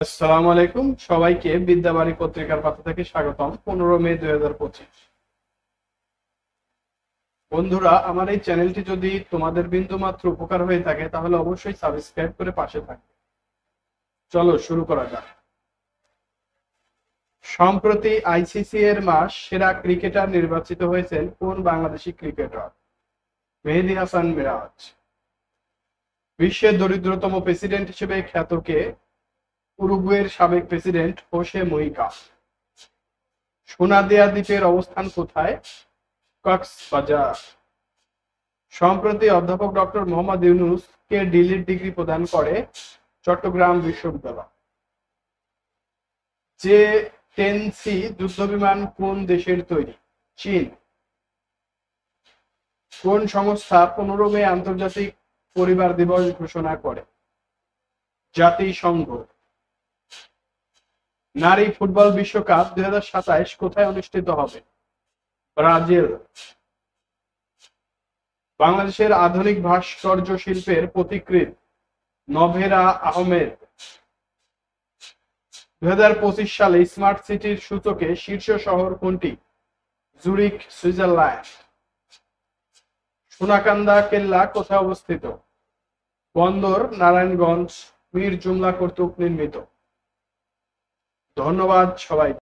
আসসালামু আলাইকুম, সবাইকে বিদ্যাবাড়ি পত্রিকার পাতা থেকে স্বাগতম। 15 মে 2025। বন্ধুরা, আমার এই চ্যানেলটি যদি তোমাদের বিন্দুমাত্র উপকার হয়ে থাকে তাহলে অবশ্যই সাবস্ক্রাইব করে পাশে থাকবে। চলো শুরু করা যাক। সম্প্রতি আইসিসি এর মাস সেরা ক্রিকেটার নির্বাচিত হয়েছেন কোন বাংলাদেশি ক্রিকেটার? মেহেদী হাসান মিরাজ। বিশ্বের দরিদ্রতম প্রেসিডেন্ট হিসেবে খ্যাত কে? উরুগুয়ের সাবেক প্রেসিডেন্ট হোসে মুহিকা। সোনাদিয়া দ্বীপের অবস্থান কোথায়? কক্সবাজার। সম্প্রতি অধ্যাপক ডক্টর মোহাম্মদ ইউনূস কে ডিলিট ডিগ্রি প্রদান করে চট্টগ্রাম বিশ্ববিদ্যালয়। যে 10C যুদ্ধবিমান কোন দেশের তৈরি? চীন। কোন সংস্থা 15 মে আন্তর্জাতিক পরিবার দিবস ঘোষণা করে? জাতিসংঘ। নারী ফুটবল বিশ্বকাপ 2027 কোথায় অনুষ্ঠিত হবে? ব্রাজিল। বাংলাদেশের আধুনিক ভাস্কর্য শিল্পের পথিকৃৎ নভেরা আহমেদ। 2025 সালে স্মার্ট সিটির সূচকে শীর্ষ শহর কোনটি? জুরিখ, সুইজারল্যান্ড। সোনাকান্দা কেল্লা কোথায় অবস্থিত? বন্দর, নারায়ণগঞ্জ। মীর জুমলা কর্তৃক নির্মিত। ধন্যবাদ সবাই।